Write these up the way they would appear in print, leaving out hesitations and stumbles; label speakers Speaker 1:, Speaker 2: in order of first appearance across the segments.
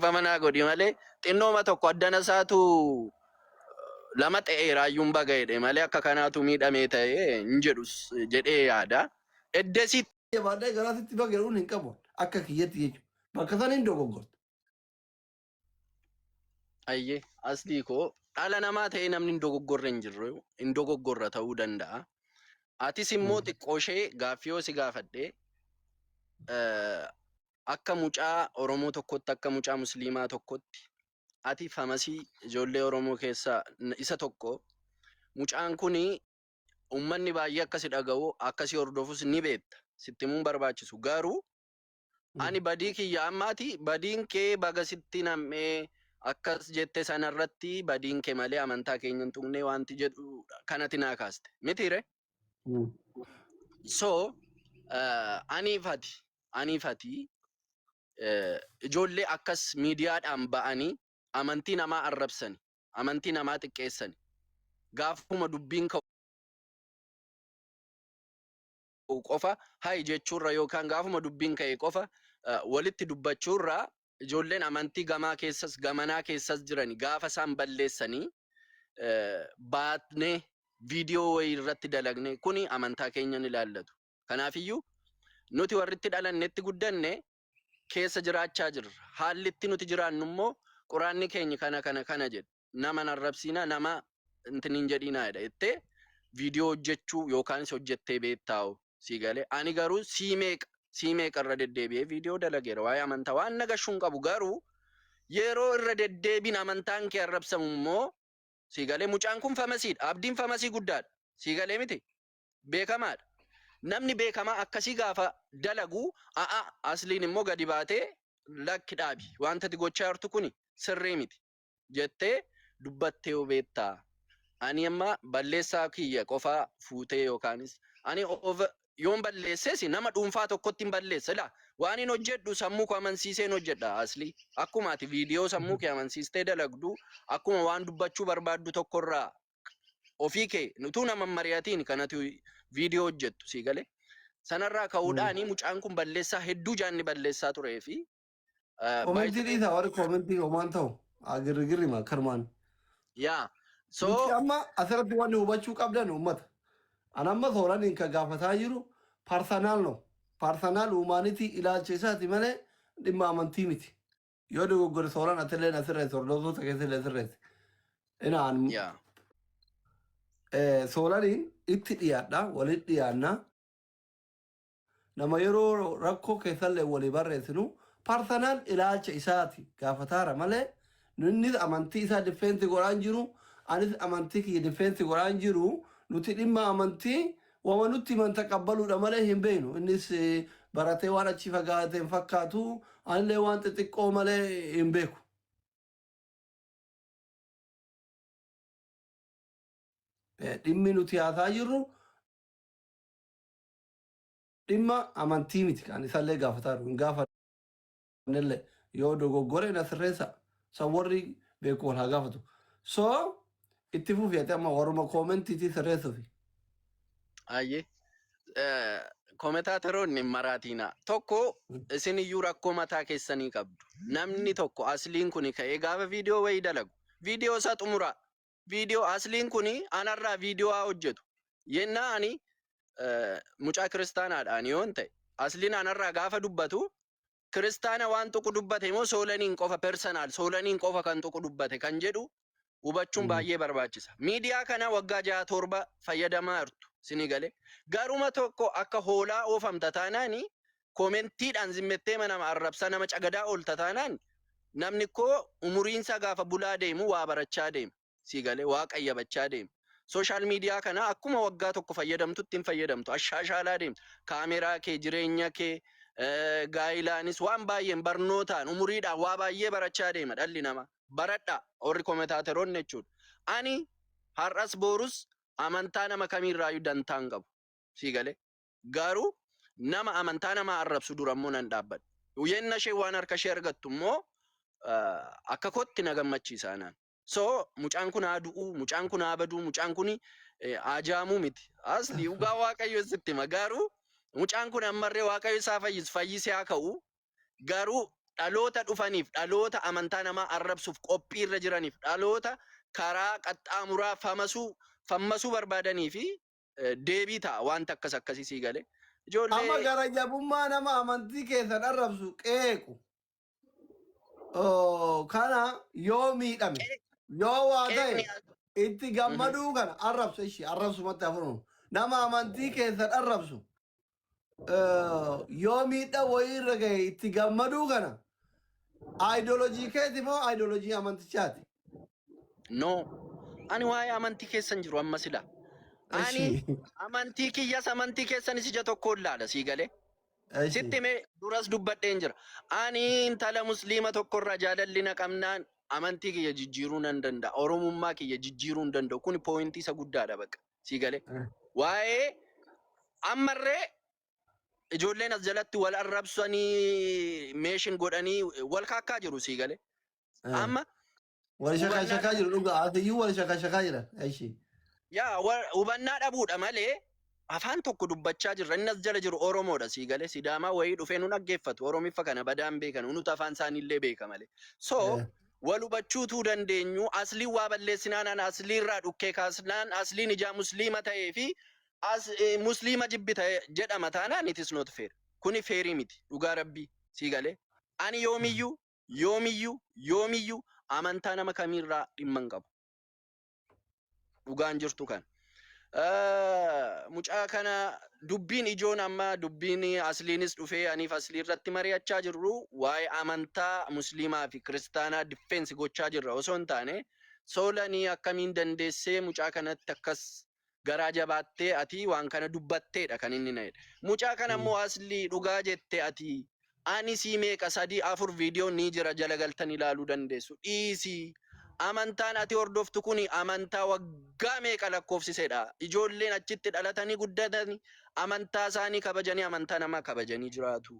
Speaker 1: dhiifama naa godhi malee xinnooma tokko addana isaatu lama ta'ee raayyuun baga'edhe malee akka kanaatu miidhamee ta'ee hin jedhus jedhee yaada. Eddesitti
Speaker 2: Baadhee garaasitti bageeruun hin qabu akka kiyyatti jechuudha. Bakka sana hin dogoggortu.
Speaker 1: ayyee asli koo dhala namaa ta'ee namni hin dogoggorre hin jirru hin dogoggorra ta'uu danda'a. Atis immoo xiqqoo ishee gaaffii yoo si gaafadhee akka mucaa Oromoo tokkotti akka mucaa Musliimaa tokkotti ati famasii ijoollee Oromoo keessaa isa tokko mucaan kuni ummanni baay'ee akkasi dhaga'u akkasi hordofus ni beekta sitti mun barbaachisu garuu ani badii kiyya ammaati badiin kee baga sitti nam'ee akkas jette sanarratti badiin kee malee amantaa keenya hin tuqne wanti jedhu kanatti naa kaaste mitiire so aniifati ijoollee akkas miidiyaadhaan ba'anii amantii namaa arrabsani amantii namaa xiqqeessani gaafuma dubbiin qofa hay jechuurra yookaan gaafuma dubbiin ka'e qofa walitti dubbachuurra ijoolleen amantii gamaa keessas gamanaa keessas jirani gaafa isaan balleessanii baatne viidiyoo wayii irratti dalagne kuni amantaa keenyan ilaallatu. Kanaafiyyuu nuti warritti dhalannetti guddanne keessa jiraachaa jirra. Haalli itti nuti jiraannu immoo quraanni keenya kana jedhu nama narrabsiina nama intinin jedhiinaa jedha jettee viidiyoo hojjechuu yookaanis hojjettee beektaa'u si galee ani garuu siimeeqa irra deddeebi'ee viidiyoo dalageera waa'ee amantaa waan nagashuun qabu garuu yeroo irra deddeebiin amantaan kee arrabsamu immoo si galee mucaan kun famasiidha abdiin famasii guddaadha si galee miti beekamaadha namni beekamaa akkasii gaafa dalagu asliin immoo gadi baatee lakki dhaabi wanta ati gochaa jirtu kuni sirrii miti jettee dubbattee yoo beektaa ani amma balleessaa kiyya qofaa fuutee yookaanis ani yoon balleesseesi nama dhuunfaa tokkotti hin balleessa la waan hin hojjedhu sammuu koo amansiiseen hojjedha asli akkuma ati viidiyoo sammuu kee amansiistee dalagdu akkuma waan dubbachuu barbaaddu tokkorraa ofii kee nutuu nama mari'atiin kanatu viidiyoo hojjettu si galee sanarraa ka'uudhaani mucaan kun balleessaa hedduu jaanni balleessaa turee fi
Speaker 2: komentii dhiisaa warri komentii homaan ta'u agirgirri karmaan
Speaker 1: yaa so
Speaker 2: amma asirratti wanni hubachuu qabdan uummata anamma sooraniin ka gaafataa jiru parsanaal no parsanaal uumaanitii ilaalcha isaati malee dhimma amantii miti yoo dogoggore sooran atilleen asirreessi hordoftoota keessallee asirreessi inaan sooraniin itti dhiyaadha walitti dhiyaanna nama yeroo rakkoo keessallee walii barreessinu parsanaal ilaalcha isaati gaafataara malee nunni amantii isaa difeensi godhaan jiru anis amantii kiyya difeensi godhaan jiru nuti dhimma amantii wama nutti man taqabbaluudha malee hin beeknu innis baratee waan achi fagaateen fakkaatu anillee waan xixiqqoo malee hin beeku. Dhimmi nuti haasaa jirru dhimma amantii miti kan isallee gaafataa jiru hin gaafannellee yoo dogoggore na sirreessa san warri beeku wal haa gaafatu. So itti fufiate amma warma koomentiitii sirreessuufi.
Speaker 1: Ayyee koomentaataroonni maraatina tokko isin iyyuu rakkoo mataa keessanii qabdu namni tokko asliin kuni ka'ee gaafa viidiyoo wayii dalagu viidiyoo isaa xumuraa viidiyoo asliin kuni anarraa viidiyoo haa hojjetu yennaa ani mucaa kiristaanaadhaan yoon ta'e asliin anarraa gaafa dubbatu kiristaana waan tokko dubbate immoo soolaniin qofa personaal soolaniin qofa kan tokko dubbate kan jedhu hubachuun baay'ee barbaachisa. Miidiyaa kana waggaa 6-7 fayyadamaa jirtu sini galee garuma tokko akka hoolaa oofamta taanaani koomentiidhaan zimmettee nama arrabsa nama cagadaa oolta taanaan namni koo umuriinsa gaafa bulaa deemu waa barachaa deema si galee waa qayyabachaa deema. Social media kana akkuma waggaa tokko fayyadamtutti hin fayyadamtu ashaashaalaa deemta kaameraa kee jireenya kee gaayilaanis waan baay'een barnootaan umuriidhaan waa baay'ee barachaa deema dhalli namaa baradha warri koomentaataroonni jechuudha. Ani har'as boorus amantaa nama kamiirraayyuu dantaan qabu si galee garuu nama amantaa nama arrabsu durammoo nan dhaabbadha. Yenna ishee waan harka ishee argattu immoo akka kotti na gammachiisa anaan. So mucaan kun haa du'u mucaan kun haa badu mucaan kun ajaamuu miti asli dhugaa waaqayyo sitti garuu mucaan kun ammarree waaqayyo isaa fayyisee haa ka'u garuu dhaloota dhufaniif dhaloota amantaa namaa arrabsuuf qophii irra jiraniif dhaloota karaa qaxxaamuraa fammasuu barbaadanii fi deebii ta'a wanta akkasii sii galee.
Speaker 2: Amma
Speaker 1: Ijoollee
Speaker 2: gara jabummaa nama amantii keessan arrabsu qeequ. Kana yoo miidhame yoo waa ta'e itti gammaduu kana arrabsu ishii arrabsumatti hafuun nama amantii keessan arrabsu yoo miidha wayii irra gahe itti gammaduu kana ideolojii keeti moo ideolojii amantichaati?
Speaker 1: No, ani waa'ee amantii keessan jiru amma sila. Ani amantii kiyyas amantii keessanis ija tokko ilaala sii galee. Sitti mee duras dubbadheen jira. Ani intala musliima tokkorraa jaalalli na qabnaan amantii kiyya jijjiiruu nan danda'a. Oromummaa kiyya jijjiiruu hin danda'u. Kuni pooyintii isa guddaadha bakka sii galee. Waa'ee ammarree ijoolleen as jalatti wal arrabsanii meeshin godhanii wal kaakkaa jiru sii galee. Amma
Speaker 2: wal shakashakaa jiru dhugaa asiyyuu wal shakashakaa jiran.
Speaker 1: yaa hubannaa dhabuudha malee afaan tokko dubbachaa jirra. Inni as jala jiru Oromoodha sii galee. Sidaamaa wayii dhufee nu dhaggeeffatu. Oromiffa kana badaan beekan. Nuti afaan isaaniillee beeka malee. So wal hubachuutuu dandeenyu asliin waa balleessinaan an asliirraa dhukkee kaasnaan asliin ijaa musliima ta'ee fi musliima jibbi ta'e jedhama taanaan it is not fair. Kuni feerii miti dhugaa rabbii sii galee. Ani yoomiyyuu amantaa nama kamiirraa dhimma hin qabu. Dhugaan jirtu kan. Mucaa kana dubbiin ijoon amma dubbiin asliinis dhufee aniif aslii irratti mari'achaa jirru waa'ee amantaa musliimaa fi kiristaanaa difeensi gochaa jirra osoo hin taane soolanii akkamiin dandeessee mucaa kanatti akkas garaa jabaattee ati waan kana dubbatteedha kan inni na jedhe. Mucaa kana immoo aslii dhugaa jette ati ani sii meeqa 3 4 viidiyoo ni jira jala galtan ilaaluu dandeessu dhiisii. Amantaan ati hordoftu kuni amantaa waggaa meeqa lakkoofsisedha. Ijoolleen achitti dhalatanii guddatanii amantaa isaanii kabajanii amantaa namaa kabajanii jiraatu.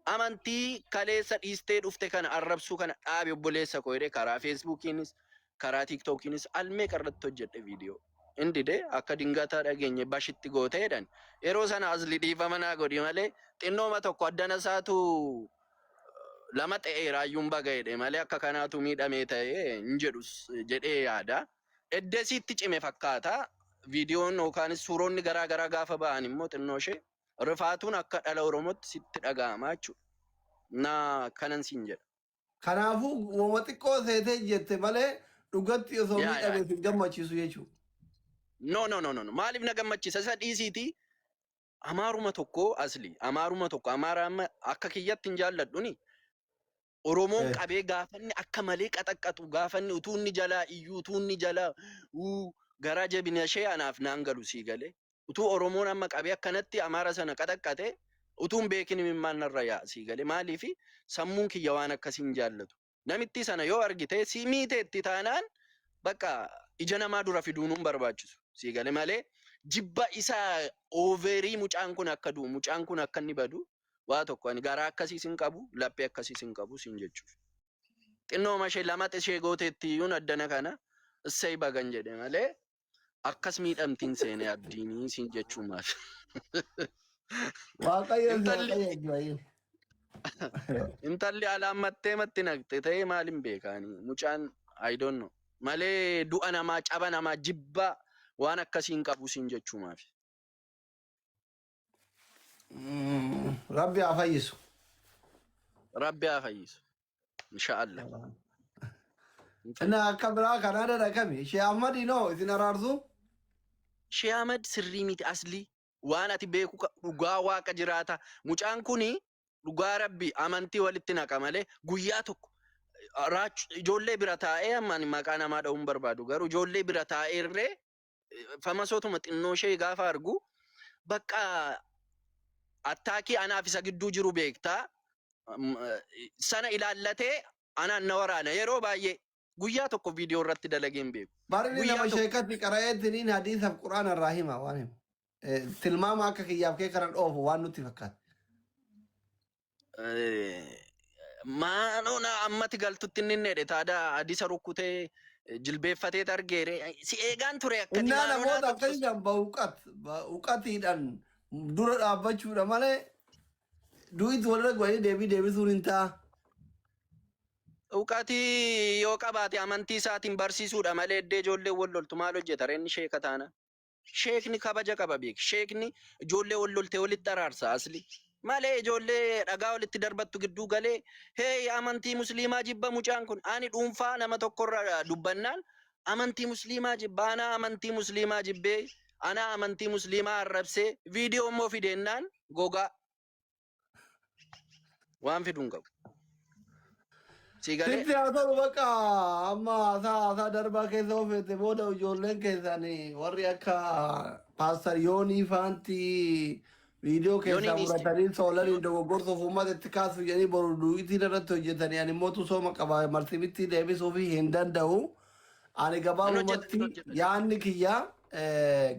Speaker 1: Amantii kaleessa dhiistee dhufte kana arrabsuu kana dhaabe obboleessa koo jedhee karaa Feesbuukiinis karaa Tiiktookiinis almeeqa irratti hojjedhe viidiyoo. Indi de akka dingataa dhageenye bashitti gooteedhan. Yeroo sana asli dhiifama naa godhi malee xinnooma tokko addana isaatu lama ta'e raayyuun baga'edhe malee akka kanaatu miidhamee ta'e hin jedhus jedhee yaada. Eddesiitti cime fakkaata. Viidiyoon yookaanis suuronni garaa garaa gaafa ba'an immoo xinnoo ishee rifaatuun akka dhala Oromootti sitti dhaga'ama jechuudha. Na kanan siin jedha.
Speaker 2: Kanaafuu uumama xiqqoo seetee jette malee dhugatti osoo miidhamee hin gammachiisu jechuudha.
Speaker 1: No. Maaliif na gammachiisa? Isa dhiisiiti. Amaaruma tokko asli. Amaaruma tokko amaarama akka kiyyatti hin jaalladhuni. Oromoon qabee gaafanni akka malee qaxaqqatu gaafanni utuu inni jalaa iyyuu utuu inni jalaa garaa jabina ishee anaaf naan galu sii galee. Utuu Oromoon amma qabee akkanatti amaara sana qaxaqqate utuu hin beekin mimmaan narra yaa sii galee. Maaliifi sammuun kiyya waan akkasiin jaallatu. Namitti sana yoo argite sii miiteetti taanaan bakka ija namaa dura fiduun hin barbaachisu sii galee malee jibba isaa ooverii mucaan kun akka du'u mucaan kun akka inni badu waa tokko ani garaa akkasiis hin qabu laphee akkasiis hin qabu siin jechuudha. Xinnooma ishee lama ishee gooteetti iyyuun addana kana issee bagan jedhe malee akkas miidhamtiin seenee abdiinii siin jechuu maal. Intalli alaammattee matti naqxe ta'ee maal hin beekaanii mucaan I don't know malee du'a namaa caba namaa jibba waan akkasiin qabu siin jechuu maal.
Speaker 2: Rabbi haa fayyisu.
Speaker 1: Rabbi haa fayyisu. Inshaallah.
Speaker 2: Inni akka biraa kanaadha dhaqame. Shee Ahmadi noo isin araarsu?
Speaker 1: Shee Ahmad sirrii miti asli waan ati beeku dhugaa waaqa jiraata. Mucaan kuni dhugaa Rabbi amantii walitti naqa malee guyyaa tokko ijoollee bira taa'ee ammaan maqaa namaa dha'uun barbaadu garuu ijoollee bira taa'ee irree famasootuma xinnoo ishee gaafa argu bakka attaakii anaaf isa gidduu jiru beektaa sana ilaallatee anaan na waraana yeroo baay'ee guyyaa tokko viidiyoo irratti dalageen beeku.
Speaker 2: Barri nama sheekatti qara'eettiniin hadiisaaf quraana irraa hima waan himu. Tilmaama akka kiyyaaf kee kana dhoofu waan nutti fakkaata.
Speaker 1: Maanoo na ammatti galtutti inni hedhe taada hadiisa rukkutee jilbeeffatee argeere si eegaan ture akkati
Speaker 2: innaa namoota akkasiidhaan ba'uqatiidhaan dura dhaabbachuudha malee du'itti walirra gwanii deebisuun hin ta'a.
Speaker 1: Uqati yoo qabaate amantii isaatiin barsiisuudha malee iddee ijoollee wal loltu maal hojjeta reenni sheeka taana. Sheekni kabaja qaba beek. Sheekni ijoollee wal loltee walitti araarsa asli. Malee ijoollee dhagaa walitti darbattu gidduu galee hee amantii musliimaa jibba mucaan kun ani dhuunfaa nama tokkorra dubbannaan amantii musliimaa jibba ana amantii musliimaa jibbee ana amantii musliimaa arrabsee viidiyoo immoo fideennaan gogaa waan fiduun qabu. Sigalee
Speaker 2: Sitti haa ta'u bakka amma haasaa darbaa keessa oofete booda ijoolleen keessanii warri akka Paastar Yoonii faanti viidiyoo keessaa
Speaker 1: yooniin isti
Speaker 2: muratanii soolanii dogoggorsuuf uummata itti kaasuuf jedhanii boru du'itiin irratti hojjetanii ani immoo sooma qaba marsimitti deebisuuf hin danda'u. Ani
Speaker 1: hin
Speaker 2: gabaabumatti
Speaker 1: hojjetan.
Speaker 2: yaanni kiyya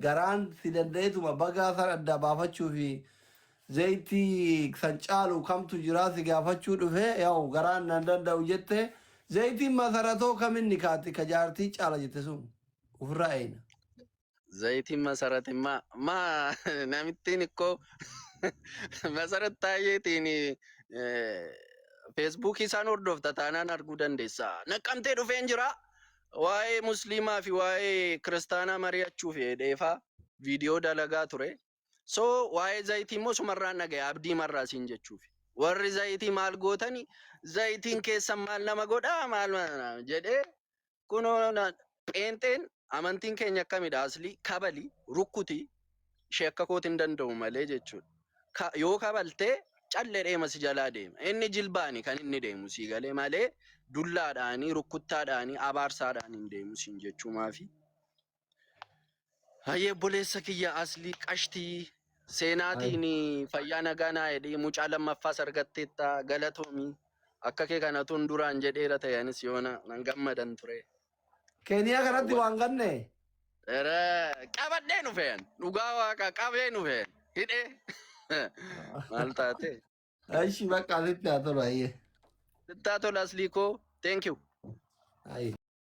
Speaker 2: garaan si danda'etuma bagaa san adda baafachuu fi zayitii san caalu kamtu jiraa si gaafachuu dhufe yaa'u garaan nan danda'u jette zayitiin masaratoo kaminni kaati ka jaartii caala jette sun ofirraa eeyna.
Speaker 1: Zayitiin masaratimmaa namittiin ikkoo masarat taayyeetiin feesbuukii isaan hordofta taanaan arguu dandeessa. Naqqamtee dhufeen jira waa'ee musliimaa fi waa'ee kiristaanaa mari'achuuf dheefaa viidiyoo dalagaa ture. So waa'ee zayitii immoo sumarraan dhaga'e abdii marraa siin jechuuf. Warri zayitii maal gootani zayitiin keessan maal nama godhaa maal jedhee kunoo pheenxeen amantiin keenya akkamidha asli kabali rukkuti ishee akka kootiin danda'u malee jechuudha. Yoo kabaltee callee deema si jalaa deema. Inni jilbaani kan inni deemu si galee malee dullaadhaanii rukkuttaadhaanii abaarsaadhaan hin deemu siin jechuu maafi. Hayyee boleessa kiyya asli qashtii seenaatiin fayyaa nagaa naa jedhee mucaa lammaffaas argatteetta galatoomii akka kee kanatuun duraan jedheera ta'anis yoona nan gammadan ture.
Speaker 2: Keeniyaa kanatti waan ganne
Speaker 1: Qabadhee dhufeen dhugaa waaqa qabee dhufeen hidhee maal taate
Speaker 2: ashi bakka asitti haa tolu ayyee.
Speaker 1: sittaa tola asliikoo thank you.
Speaker 2: Ayyee.